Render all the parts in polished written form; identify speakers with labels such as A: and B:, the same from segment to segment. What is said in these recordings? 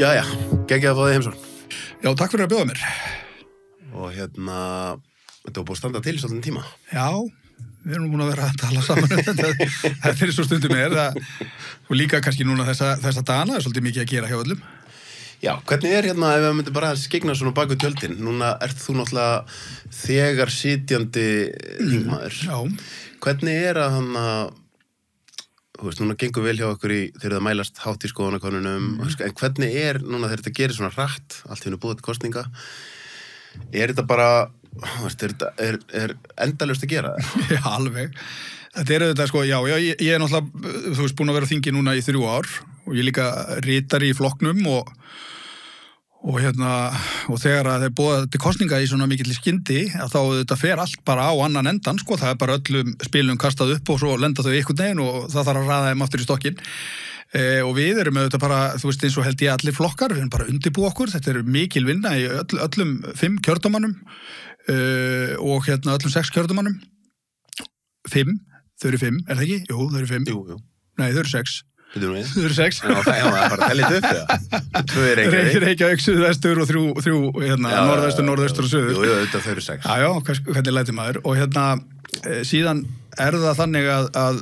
A: Jæja, geggjað að fá þig heimsókn.
B: Já, takk fyrir að bjóða mér.
A: Og þetta var búið að standa til í svolítinn tíma.
B: Já, við erum búin að vera að tala saman þetta fyrir svo stundum og líka kannski núna þessa dana er svolítið mikið að gera hjá öllum.
A: Já, hvernig ef við myndum bara að skegna svona bak við tjöldin? Núna ert þú náttúrulega þegar sitjandi þingmaður.
B: Já.
A: Hvernig að þú veist, núna gengur vel hjá okkur þegar það mælast hátt í skoðanakönnunum, en hvernig núna þegar þetta gerir svona hratt, allt hérna búið til kosninga, þetta bara, er endalaust að gera það?
B: Já, alveg. Þetta þetta sko, já, ég er náttúrulega, þú veist, búin að vera á þingi núna í 3 ár og ég líka ritari í flokknum og þegar að þeir búa til kosninga í svona mikill skyndi að þá þetta fer allt bara á annan endan sko, það er bara öllum spilum kastað upp og svo lenda þau einhvern veginn og það þarf að raða þeim aftur í stokkinn og við erum auðvitað bara, þú veist, eins og held ég allir flokkar, við erum bara undirbúa okkur, þetta er mikil vinna í öllum 5 kjördæmannum og öllum 6 kjördæmannum 5, þau eru 5, er það ekki? Jú, þau eru 5
A: Jú.
B: Nei, þau eru 6
A: Þau
B: eru 6
A: Já, það er bara að tellja þetta upp 2 er
B: Reykjavík, suðvestur og 3 norðvestur og suður.
A: Jú, þetta þau eru 6
B: Já, hvernig lætur maður og síðan er það þannig að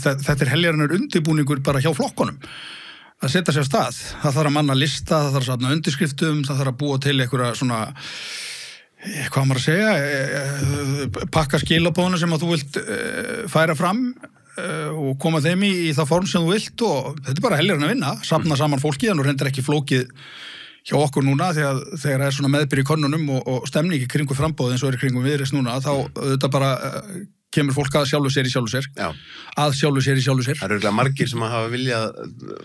B: þetta er heljarinnar undirbúningur bara hjá flokkunum að setja sér af stað. Það þarf að manna lista, það þarf að safna undirskriftum, það þarf að búa til einhverja svona hvað maður að segja pakka skilabóðuna sem að þú vilt færa fram og koma þeim í það form sem þú vilt og þetta er bara heljarinn að vinna, safna saman fólki en þú reyndir ekki flókið hjá okkur núna þegar það er svona meðbyr í könnunum og stemningi kringu frambóð eins og er kringum Viðreisn núna þá þetta bara kemur fólk að sjálfu sér í sjálfu sér. Já. Að sjálfu sér í sjálfu sér.
A: Það eru örugglega margir sem hafa viljað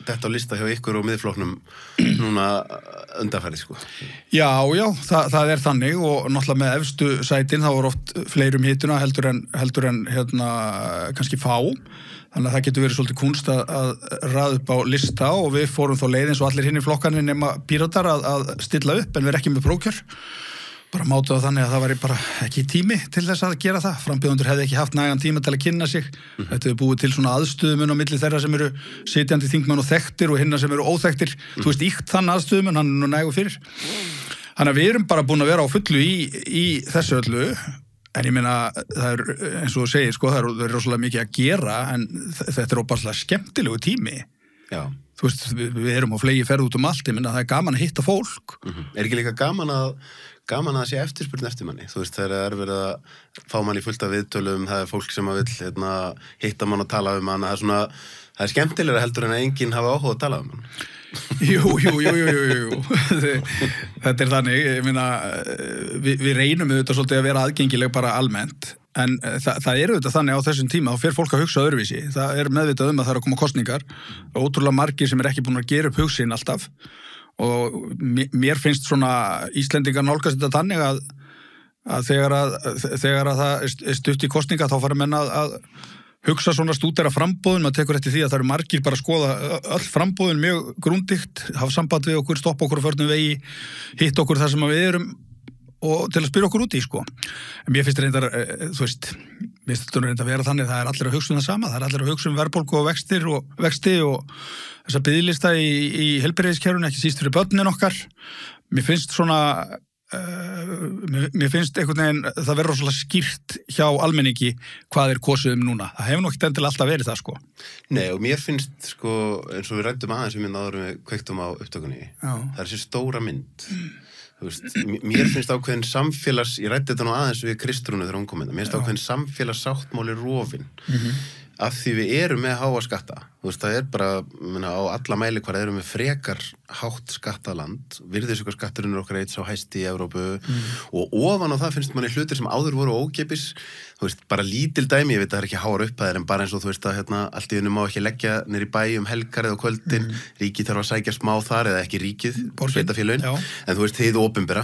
A: þetta á lista hjá ykkur og miðflokknum núna undanfarið, sko.
B: Já, það er þannig og náttúrulega með efstu sætin þá er oft fleirum hituna heldur en kannski fá. Þannig að það getur verið svolítið kúnst að raða upp á lista og við fórum þá leið eins og allir hinn í flokkarnir nema Píratar að stilla upp en við erum ekki með prófkjör. Bara mátu það þannig að það væri bara ekki tími til þess að gera það. Frambjóðendur hefði ekki haft nægan tíma til að kynna sig. Þetta hefur búið til svona aðstöðumun á milli þeirra sem eru sitjandi þingmenn og þekktir og hinna sem eru óþekktir. Þú veist, íkt þann aðstöðumun, hann er nú nægur fyrir. Þannig að við erum bara búin að vera á fullu í þessu öllu. En ég meina, það er, eins og þú segir, sko, það er rosalega mikið að gera, en þetta er óbærslega skemmtilegu tími. Já. Þú veist, við erum á flegi ferð út allt, ég meina, það er gaman að hitta fólk.
A: Er ekki líka gaman að sé eftirspurn eftir manni? Þú veist, þegar það er verið að fá manni fullt af viðtölum, það er fólk sem að vill hitta mann og tala um mann, það er skemmtilegra heldur en að enginn hafa áhuga að tala um mann.
B: Jú. Þetta er þannig, ég meina, við reynum auðvitað svolítið að vera aðgengileg bara almennt, en það er auðvitað þannig á þessum tíma, þá fer fólk að hugsa öðruvísi. Það er meðvitað að það er að koma kosningar, ótrúlega margir sem er ekki búin að gera upp hugsin alltaf, og mér finnst svona Íslendingar nálgast þetta þannig að þegar að það er stutt í kosninga, þá fara menn að hugsa svona stúdera frambóðun, maður tekur eftir því að það eru margir bara að skoða öll frambóðun mjög grúndikt, hafa samband við okkur, stoppa okkur á förnum vegi, hitta okkur þar sem við erum og til að spyrja okkur út í, sko. En mér finnst reyndar, þú veist, mér finnst þetta reyndar að vera þannig, það er allir að hugsa það sama, það er allir að hugsa verðbólgu og vexti og þessa biðlista í heilbrigðiskerfinu, ekki síst fyrir börnin okkar. Mér finnst svona mér finnst einhvern veginn það verður rosalega skýrt hjá almenningi hvað er kosið núna. Það hefur nokkið endilega alltaf verið það, sko. Nei,
A: og mér finnst, sko, eins og við ræddum aðeins áður við kveiktum á upptökunni. Já. Það er þessi stóra mynd. Þú veist, mér finnst ákveðin ég ræddi þetta nú aðeins við Kristrúnu þegar hún kom inn. Mér finnst ákveðin samfélagssáttmáli rofin. Af því við erum með háa skatta. Þú veist, það er bara, á alla mæli hvað erum við frekar hátt skattaland, virðisaukaskatturinn er okkar eitt sá hæsti í Evrópu og ofan á það finnst manni hlutir sem áður voru ókeypis, þú veist, bara lítil dæmi, ég veit að það er ekki háar upphæðir en bara eins og þú veist að allt í einu má ekki leggja niður í bæ þelgar eða kvöldin, ríkið þarf að sækja smá þar eða ekki ríkið, sveitarfélögin, en þú veist, þið opinbera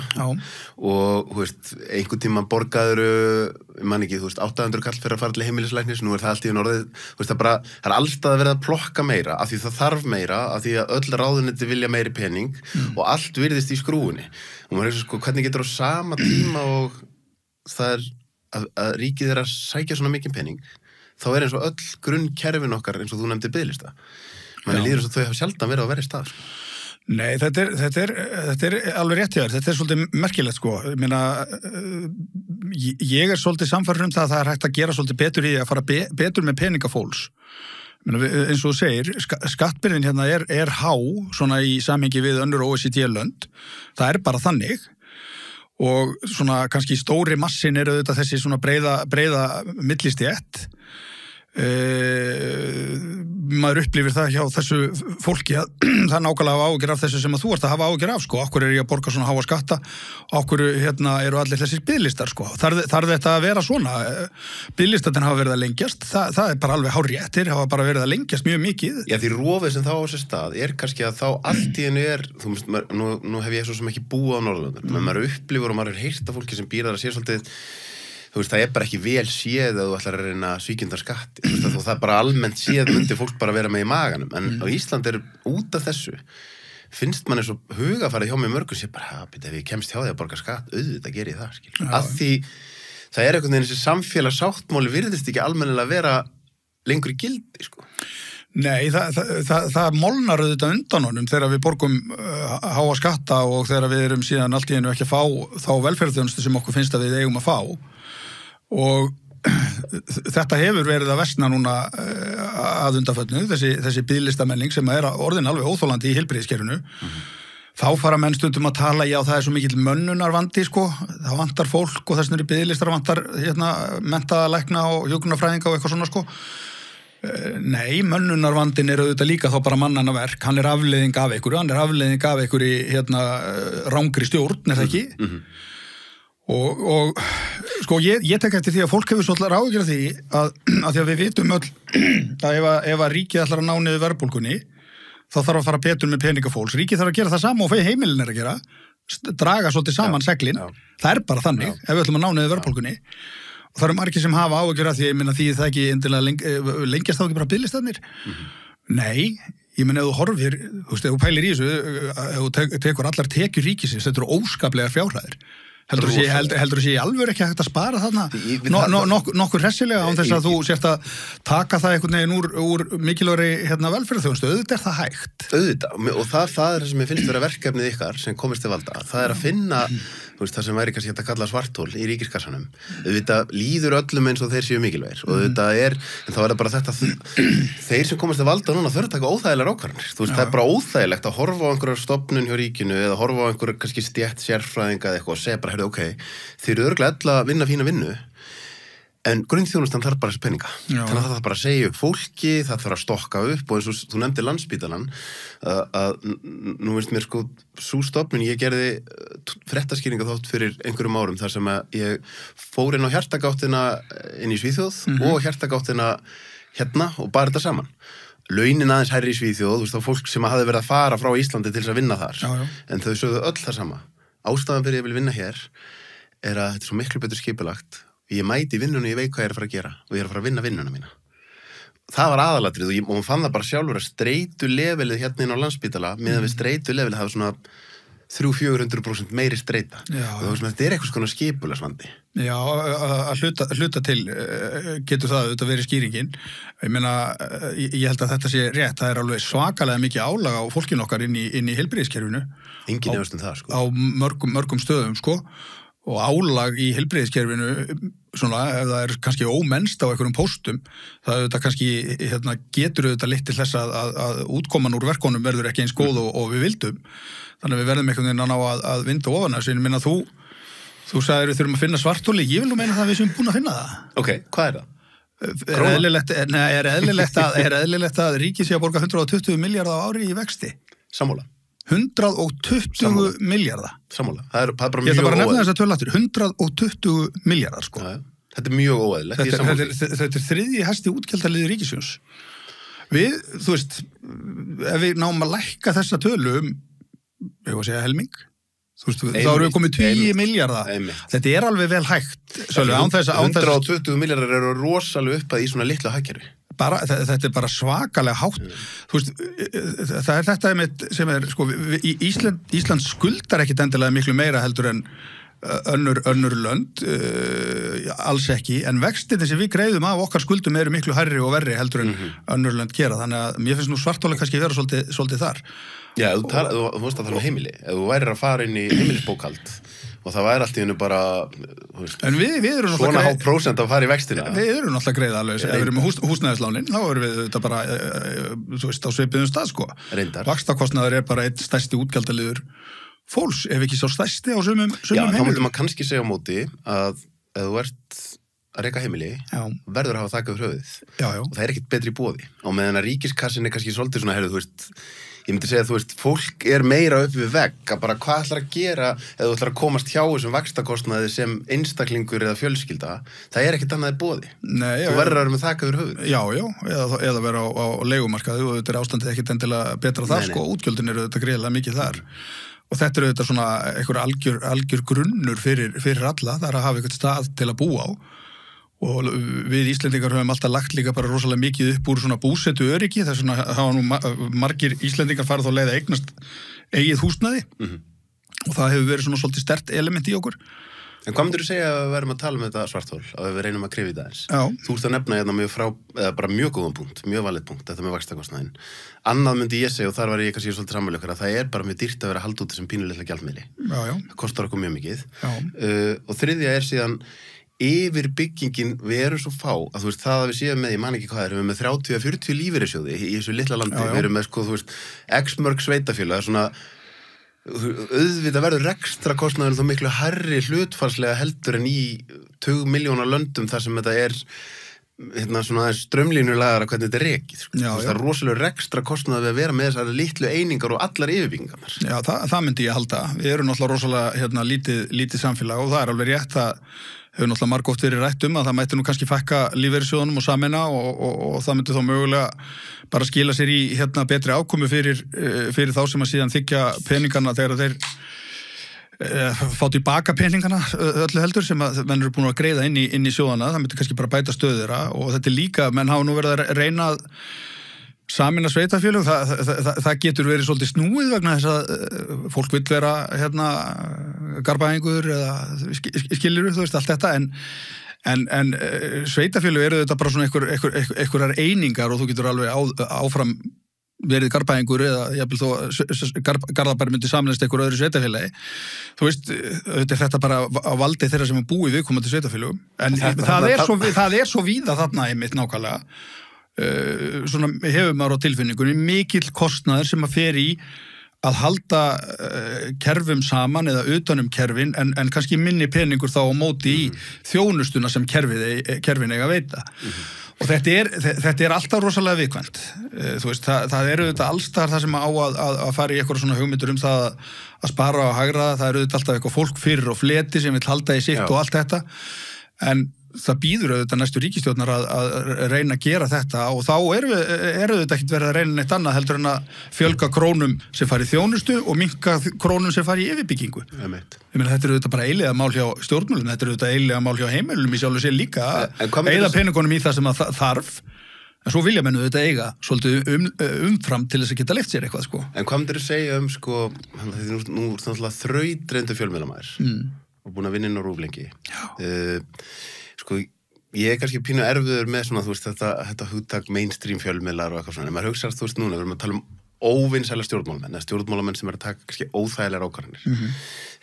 A: og þú veist, einhvern tímann borgaður, man ekki, þú veist, 800 kall fyrir að fara til heimilislæknis, nú er það allt í einu orðið, þú veist, það er alltaf að vera að plokka meira, af því það þarf meira, af því að öll ráðuneyti vilja meiri pening og allt virðist í skrúfunni. Og maður sko, hvernig getur á sama tíma og það er að ríkið er að sækja svona mikið pening, þá er eins og öll grunnkerfin okkar, eins og þú nefndir biðlista. Manni líður eins og þau hafa sjaldan verið á verri stað. Sko.
B: Nei, þetta er alveg rétt hjá þér, þetta er svolítið merkilegt sko, ég meina, ég er svolítið sannfærður það að það er hægt að gera svolítið betur í að fara betur með peningafólks. Eins og þú segir, skattbyrðin hérna er há, svona í samhengi við önnur OECD-lönd, það er bara þannig og svona kannski stóri massin er auðvitað þessi svona breiða millistétt. Maður upplifir það hjá þessu fólki að það nákvæmlega hafa áhyggjur af þessu sem að þú ert að hafa áhyggjur af sko, okkur ég að borga svona háa skatta, okkur eru allir þessir biðlistar sko, þarf þetta að vera svona, biðlistarnir hafa verið að lengjast, það er bara alveg hárréttir, hafa bara verið að lengjast mjög mikið.
A: Já, því rofið sem þá á sér stað kannski að þá allt í hennu þú veist, nú hef ég svo sem ekki búið á Norðurlöndum, menn maður upplifur og maður heyrt af fólki sem býr þar að sé svolítið. Þú veist, það er bara ekki vel séð að þú ætlar að reyna svíkjundar skatti. Það er bara almennt séð myndi fólk bara vera með í maganum. En á Íslandi út af þessu. Finnst manni svo hugafarið hjá mig mörgum sé bara, ef ég kemst hjá því að borga skatt, auðvitað ger ég það, skil. Af því það er einhvern veginn þessi samfélagssáttmáli virðist ekki almennilega vera lengur í gildi, sko.
B: Nei, það molnar auðvitað undan honum þegar við borgum háa skatta og þegar við erum síðan allt í einu ekki að fá þá velferðarþjónustu sem okkur finnst að við eigum að fá. Og þetta hefur verið að versna núna að undanförnu, þessi biðlistamenning sem er orðin alveg óþolandi í heilbrigðiskerfinu. Þá fara menn stundum að tala, já það er svo mikill mönnunarvandi sko, það vantar fólk og þess vegna biðlistar vantar menntaða lækna og hjúkrunarfræðinga og eitthvað svona sko. Nei, mönnunarvandin er auðvitað líka þá bara mannanna verk, hann er afleiðing af einhverju rángri stjórn, er það ekki? Og sko ég tek eftir því að fólk hefur svolítið áhyggjur af því að því að við vitum öll að ef að ríkið ætlar að ná niður verðbólgunni þá þarf að fara betur með peningafólks. Ríkið þarf að gera það sama og heimilin er að gera, draga svolítið saman seglin, það er bara þannig ef við ætlum að ná niður verðbólgunni. Og það eru margir sem hafa áhyggjur af því, ég meina því það ekki endilega lengjast þá ekki bara biðlistarnir. Nei, ég meina ef þú horfir, þú veist, ef þú pælir í þessu, ef þú tekur allar tekjur ríkisins, þetta eru óskaplegar fjárhæðir. Heldur þú sé alveg ekki hægt að spara þarna nokkur hressilega án þess að þú sért að taka það einhvern veginn úr mikilvægri velferðarþjónustu, auðvitað er það hægt.
A: Auðvitað, og það er það sem ég finnst vera verkefnið ykkar sem komist til valda, það er að finna það sem væri kannski hægt að kalla svarthól í ríkiskassanum. Auðvitað líður öllum eins og þeir séu mikilvægir og auðvitað en þá er það bara þetta þeir sem komist til valda núna þurfa að taka óþægilegar ákvarðanir. Það er bara óþægilegt að horfa á einhverjar stofnun hjá ríkinu eða horfa á einhverjar kannski stétt sérfræðinga eða eitthvað og segja bara ok, þeir eru örugglega að vinna fína vinnu en grunnþjónustan þarf bara þessi peninga. Þannig að það þarf bara að segja upp fólki, það þarf að stokka upp og eins og þú nefndir Landspítalann að nú veist mér sko sú stofnun, ég gerði fréttaskýringa þátt fyrir einhverjum árum þar sem að ég fór inn á hjartagáttina inn í Svíþjóð og hjartagáttina hérna og bara þetta saman. Launin aðeins hærri í Svíþjóð, þú veist þá fólk sem hafði verið að fara frá Íslandi til þess að vinna þar en þau sögðu öll það sama. Ástæðan fyrir ég vil vinna hér er að þetta er svo miklu betur skipulagt. Ég mæti vinnunni, ég veit hvað ég er að fara að gera og ég er að fara að vinna vinnuna mína. Það var aðalatrið og hún fann það bara sjálfur að streitulevelið hérna inn á Landspítala meðan við streitulevelið hafa svona 300-400% meiri streita. Og þú veist með þetta er eitthvað svona skipulagsvandi.
B: Já, að hluta til getur það auðvitað verið skýringin. Ég meina, ég held að þetta sé rétt. Það er alveg svakalega mikið álag á fólkinu okkar inn í heilbrigðiskerfinu.
A: Engin efast það, sko.
B: Á mörgum stöðum, sko. Og álag í heilbrigðiskerfinu, svona, ef það er kannski ómennst á einhverjum póstum, það auðvitað kannski, getur auðvitað leitt til þess að útkoman úr verkunum verður ekki eins góð og við vildum. Þannig að við verðum einhvern veginn að ná að vinda ofan þessu. Ég meina, þú sagðir við þurfum að finna svartholi, ég vil nú meina það við sem búin að finna það.
A: Ok, hvað er það?
B: Er eðlilegt að ríkið sé að borga 120 milljarða á ári í vexti?
A: Sammála.
B: 120 milljarða.
A: Sammála. Það er bara mjög
B: Ég ætla bara að nefna þess að tölur 120 milljarðar, sko.
A: Ja, þetta er mjög óeðlilegt.
B: Þetta er þriðji hæsti útgjaldaliður ríkissjóðs. Við, þú veist, ef við náum að lækka þessa tölu ég var að segja helming, þú veist, þá erum við komið 20 milljarða. Þetta er alveg vel hægt.
A: 120 milljarðar eru rosalega upp að í svona litlu hagkerfi.
B: Þetta er bara svakalega hátt. Þú veist, það er þetta sem er, sko, Ísland skuldar ekkit endilega miklu meira heldur en önnur lönd, alls ekki, en vextirnir sem við greiðum af okkar skuldum eru miklu hærri og verri heldur en önnur lönd gera, þannig að mér finnst nú svarthólið kannski vera svolítið þar.
A: Já, þú veist að tala heimili, ef þú værir að fara inn í heimilisbókhald og það væri allt í hennu bara,
B: en við erum
A: svona hálf prósent að fara í vextina.
B: Við erum náttúrulega greiðalaus, ef við erum með húsnæðislánin, þá erum við þetta bara, þú veist, á svipiðum stað, sko.
A: Reyndar.
B: Vaxtakostnaður einn stærsti útgjaldaliður fólks, ef ekki svo stærsti á sumum
A: heimilum. Já, þá myndum maður kannski segja á móti að ef þú ert að reka heimili, verður að hafa þak yfir höfuðið.
B: Já.
A: Og það ekkert betri í boði. Og meðan að ríkiskassin kannski svolítið svona, þú veist, ég myndi segja, þú veist, fólk meira upp við vegg, að bara hvað ætlar að gera ef þú ætlar að komast hjá þessum vaxtakostnaði sem einstaklingur eða fjölskylda, það ekkert annað í boði.
B: Nei,
A: þú verður að vera með þak yfir höfuðið.
B: Já, eða vera á leigumarkaði og þetta ástandið ekkert endilega betra þar, sko, útgjöldin eru þetta greiðlega mikið þar. Og þetta eru þetta svona einhver algjör grunnur fyrir alla, það að hafa eitthvað stað til að búa á. Og við Íslendingar höfum alltaf lagt líka bara rosalega mikið upp úr svona búsetu öryggi, þess vegna hafa nú margir Íslendingar farið þá leið að eignast eigið húsnæði og það hefur verið svona svolítið sterkt element í okkur.
A: En hvað myndir þú segja að við verðum að tala um þetta svarthól, að við reynum að krifa í það eins?
B: Já.
A: Þú ert að nefna hérna bara mjög góðan punkt, mjög valið punkt, þetta með vaxtakostnaðinn. Annað myndi ég segja, og þar var ég kannski svolítið sammála ykkur, að það bara mjög dýrt að vera að halda út þessum pínulitla gjaldmiðli.
B: Já.
A: Það kostar okkur mjög mikið. Og þriðja síðan yfir byggingin, við erum svo fá að þú veist, það að við séum með, ég man ekki hvað erum við með 30-40 lífeyrissjóði í þessu litla landi, við erum með, sko, þú veist, x mörg sveitafélag, svona auðvitað verður rekstrakostnaður þó miklu hærri hlutfallslega heldur en í 20 milljóna löndum þar sem þetta svona strömlínulegar að hvernig þetta rekið. Það er rosalega rekstrakostnaður við að vera með þessar litlu einingar og allar yfirbyggingarnar. Já, það myndi ég halda. Við erum náttúrulega rosalega lítið samfélag og það er alveg rétt að hefur náttúrulega margótt verið rætt um að það mætti nú kannski fækka lífeyrissjóðunum og sameina og það myndi þá mögulega bara skila sér í betri ákomu fyrir þá sem að síðan þykja peningana þegar þeir fá tilbaka peningana öllu heldur sem að menn eru búin að greiða inn í sjóðana, það myndi kannski bara bæta stöðu þeirra og þetta líka, menn hafa nú verið að reyna að sameina sveitafélög, það getur verið svolítið snúið vegna þess að fólk vill vera garbaðingur eða skilur þú veist allt þetta en sveitafélög eru þetta bara svona einhverjar einingar og þú getur alveg áfram verið garbaðingur eða jafnvel þó Garðabær myndi samlast einhver öðru sveitafélagi. Þú veist, þetta bara á valdi þeirra sem búi viðkomandi sveitafélögum. En það er svo víða þarna einmitt nákvæmlega. Svona hefur maður á tilfinningunni mikill kostnaður sem að fer í að halda kerfum saman eða utanum kerfin en kannski minni peningur þá á móti í þjónustuna sem kerfin eiga að veita. Og þetta er alltaf rosalega viðkvæmt. Þú veist, það eru þetta allstar það sem á að fara í eitthvað svona hugmyndur um það að spara og hagraða, það eru þetta alltaf eitthvað fólk fyrir og fleti sem vil halda í sitt og allt þetta, en það býður auðvitað næstu ríkisstjórnar að reyna að gera þetta og þá eru þetta ekkert verið að reyna neitt annað heldur en að fjölga krónum sem fari í þjónustu og minnka krónum sem fari í yfirbyggingu. Ég meina þetta auðvitað bara eiliga mál hjá stjórnmálum, þetta auðvitað eiliga mál hjá heimilum í sjálfu sér líka, eyða peningunum í það sem að þarf, en svo vilja menn auðvitað eiga svolítið umfram til þess að geta leyft sér eitthvað, sko. En hvað myndir þú segja sko, nú er það þrautreyndur fjölmiðlamaður og búin að vinna inn á RÚV lengi. Sko, ég kannski pínu erfiður með svona, þú veist, þetta hugtak mainstream fjölmiðlar og eitthvað svona, en maður hugsast, þú veist, núna, við erum að tala um óvinsæla stjórnmálamenn sem er að taka kannski óþægilegar ákvarðanir.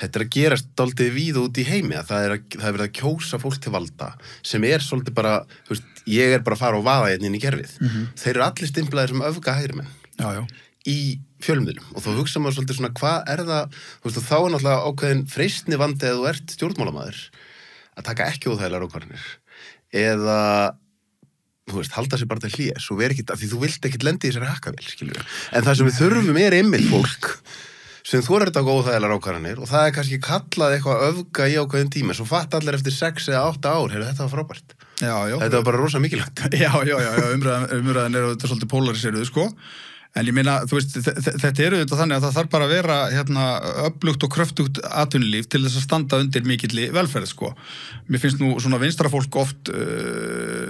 A: Þetta er að gerast dálítið víð út í heimi, að það er verið að kjósa fólk til valda, sem er svolítið bara, þú veist, ég er bara að fara og vaða hérna inn í kerfið. Þeir eru allir stimplaðir sem öfga hægrimenn í fjölmiðlum og þá hugsa maður svolítið svona, hvað er það, þú veist, og þá er náttúrulega ákveðin freistni vandi að þú ert stjórnmálamaður að taka ekki óþægilegar ákvarðanir eða, þú veist, halda sér bara til hlés og vera ekkert, af því þú vilt ekkert lendi í þessari hakkavél, skilur við. En það sem við þurfum einmitt fólk sem þú er að taka óþægilegar ákvarðanir og það er kannski kallað eitthvað öfga í ákveðin tíma, svo fatt allir eftir 6 eða 8 ár, þetta var frábært. Þetta var bara rosa mikilvægt. Já, umræðan er þetta svolítið polariseruð, sko. En ég meina, þú veist, þetta eru þetta þannig að það þarf bara að vera öflugt og kröftugt atvinnulíf til þess að standa undir mikilli velferð, sko. Mér finnst nú svona vinstrafólk oft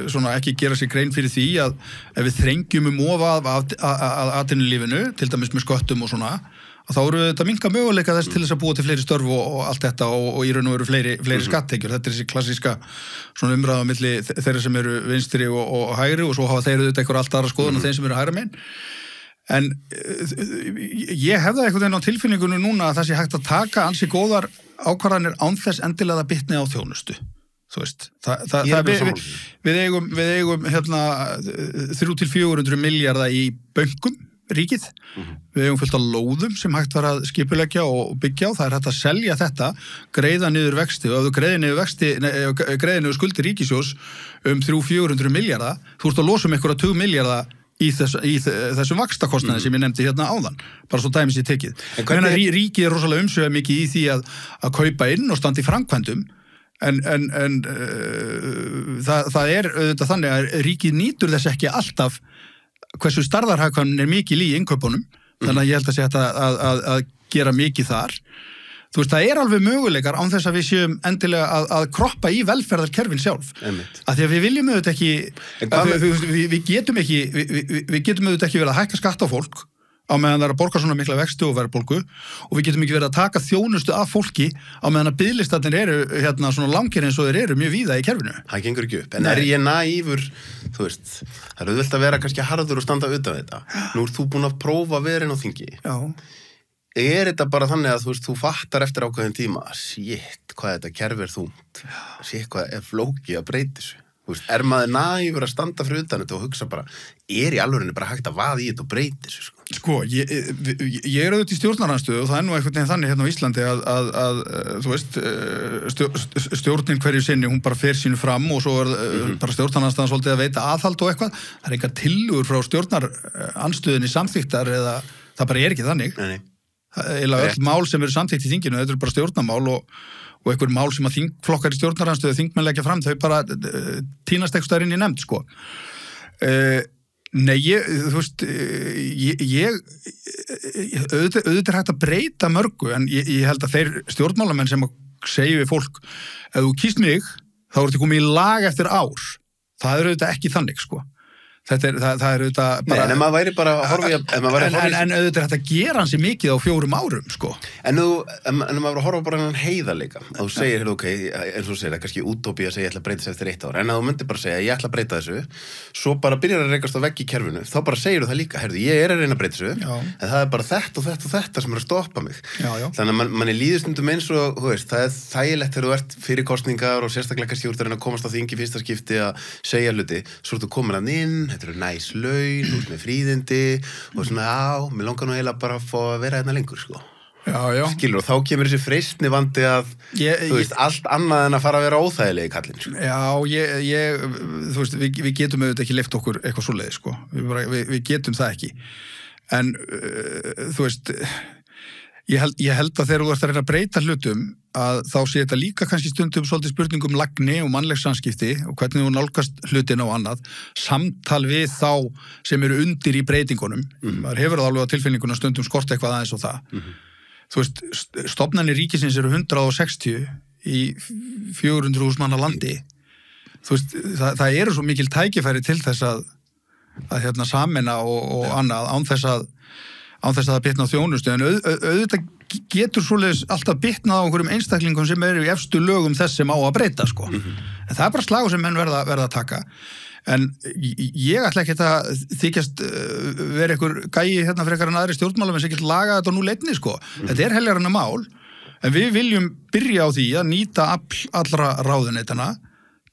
A: svona ekki gera sér grein fyrir því að ef við þrengjum of að atvinnulífinu, til dæmis með sköttum og svona,
B: þá eru þetta minka möguleika þess til þess að búa til fleiri störf og allt þetta og í raun og veru fleiri skatttekjur. Þetta þessi klassíska svona umræða á milli þeirra sem eru vinstri og hægri og svo hafa þeir auðvitað eitthvað allt aðra skoðun og þeim sem eru hægra megin. En ég hef það einhvern veginn á tilfinningunum núna að það sé hægt að taka ansi góðar ákvarðanir án þess endilega að bitni á þjónustu. Þú veist, við eigum hérna 300-400 milljarða í bönkum, ríkið. Við eigum fullt af lóðum sem hægt var að skipuleggja og byggja á. Það er hægt að selja þetta, greiða niður vexti og ef þú greiða niður skuldir ríkissjóðs 300-400 milljarða, þú ert að losa einhverja 20 milljarða í þessum vaxtakostnaði sem ég nefndi hérna áðan, bara svo dæmis ég tekið. Ríkið er rosalega umsvifað mikið í því að kaupa inn og standa í framkvæmdum, en það er auðvitað þannig að ríkið nýtur þess ekki alltaf hversu stærðarhagkvæmnin er mikil í innkaupunum, þannig að ég held að sé að gera mikið þar. Þú veist, það er alveg möguleikar án þess að við séum endilega að kroppa í velferðarkerfin sjálf. Af því að við viljum auðvitað ekki, við getum auðvitað ekki verið að hækka skatt á fólk á meðan það er að borga svona mikla vexti og verðbólgu og við getum ekki verið að taka þjónustu af fólki á meðan að biðlistarnir eru hérna svona langir eins og þeir eru mjög víða í kerfinu. Það
A: gengur ekki upp. En er ég naífur, þú veist, það er auðvelt að vera kannski harður og standa utan þetta. Nú ert þú búin að prófa verin á þingi.
B: Já.
A: Er þetta bara þannig að þú fattar eftir ákveðin tíma, shit, hvað þetta kerfi er þungt, shit, hvað er flókið að breyta þessu. Er maður naífur að standa fyrir utan þetta og hugsa bara, er í alvörinu bara hægt að vaða í þetta og breyta þessu?
B: Sko, ég er auðvitað í stjórnarandstöðu og það er nú einhvern veginn þannig hérna á Íslandi að þú veist, stjórnin hverju sinni, hún bara fer sínu fram og svo er bara stjórnarandstöðan svolítið að veita aðhald og eitthvað. Það er engar tillögur frá stjórnarandstöðinni samþykktar eða það bara er ekki þannig.
A: Nei.
B: Eða öll mál sem eru samþykkt í þinginu, þetta eru bara stjórnarmál og einhver mál sem að þingflokkar í stjórnarandstöðu þingmenn leggja fram, þau bara tínast eitthvað stærinn í nefnd, sko. Nei, þú veist, auðvitað er hægt að breyta mörgu, en ég held að þeir stjórnmálamenn sem segja við fólk, ef þú kýst mig, þá ertu komið í lag eftir ár. Það er auðvitað ekki þannig, sko. Það er auðvitað bara...
A: Nei, en maður væri bara að horfa
B: En auðvitað er þetta að gera hansi mikið á 4 árum, sko.
A: En maður var að horfa bara hennan heiðarleika. Að þú segir, ok, eins og þú segir, það er kannski útópía að segja ég ætla að breyta þessu eftir 1 ár. En að þú myndir bara segja ég ætla að breyta þessu, svo bara byrjar að rekast á vegg í kerfinu, þá bara segir þú það líka, heyrðu, ég er að reyna að breyta þessu, en það er bara þetta og þetta og þetta sem er að stoppa mig. Þannig að manni líður stundum eins og, þú veist, það er þægilegt þegar þú ert fyrir kosningar og sérstaklega kannski úr að reyna að komast á þingi fyrsta skipti að segja hluti, svo ertu komin að inn, þetta eru næs laun, út með fríðindi og svona, mér langar nú eiginlega bara að fá að vera hérna lengur, sko.
B: Já.
A: Skilur, og þá kemur þessi freistni vandi að, þú veist, allt annað en að fara að vera óþægilegi kallinn, sko.
B: Já, þú veist, við getum auðvitað ekki leyft okkur eitthvað svoleiðis, sko. Við getum það ekki. En, þú veist, ég held að þegar þú ert að reyna að breyta hlutum að þá sé þetta líka kannski stundum svolítið spurningum lagni og mannleg samskipti og hvernig þú nálgast hlutina og annað, samtal við þá sem eru undir í breytingunum. Maður hefur það alveg á tilfinninguna stundum skort eitthvað aðeins og það. Þú veist, stofnanir ríkisins eru 160 í 400.000 manna landi. Þú veist, það eru svo mikil tækifæri til þess að hérna sameina og annað án þess að það bitna á þjónustu, en auðvitað getur svoleiðis alltaf bitnað á einhverjum einstaklingum sem eru í efstu lögum þess sem á að breyta, sko. En það er bara slagur sem menn verða að taka. En ég ætla ekki að þykjast vera einhver gæi hérna frekar en aðri stjórnmálamenn sem getur lagað þetta nú leitni, sko. Þetta er heljaranna mál, en við viljum byrja á því að nýta allra ráðuneytana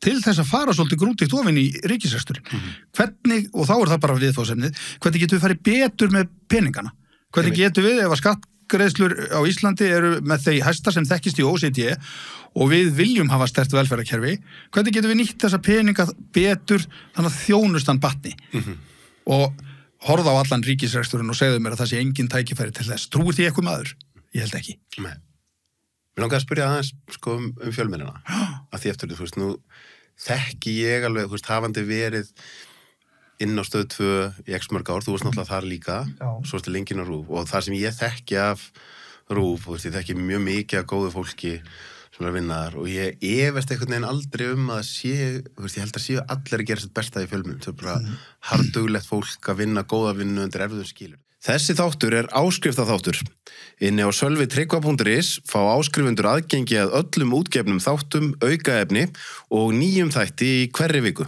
B: til þess að fara svolítið grútið ofin í ríkisreksturinn. Hvernig, og þá er það bara viðfangsefnið, hvernig getum við farið betur með peningana? Hvernig getum við, ef að skattgreiðslur á Íslandi eru með þeir hæsta sem þekkist í OECD og við viljum hafa sterkt velferðarkerfi, hvernig getum við nýtt þessa peninga betur þannig að þjónustan batni? Og horfa á allan ríkisreksturinn og segðu mér að það sé engin tækifæri til þess. Trúir því eitthvað maður? Ég held ekki.
A: Nei. Mér langaði að spyrja aðeins, sko, fjölmiðlana. Að því eftir, þú veist, nú þekki ég alveg, þú veist, hafandi verið inn á Stöð 2 í x mörg ár, þú veist náttúrulega þar líka, svo ertu lengi inn á RÚV og það sem ég þekki af RÚV, þú veist, ég þekki mjög mikið af góðu fólki sem er að vinna þar og ég efast einhvern veginn aldrei að sé, þú veist, ég held að séu allir að gera sitt besta í fjölmiðlum, það er bara harðduglegt fólk að vinna góða vinnu undir erfiðum skilur. Þessi þáttur áskriftaþáttur. Inni á sölvitryggva.is fá áskrifundur aðgengi að öllum útgefnum þáttum, aukaefni og nýjum þætti í hverri viku.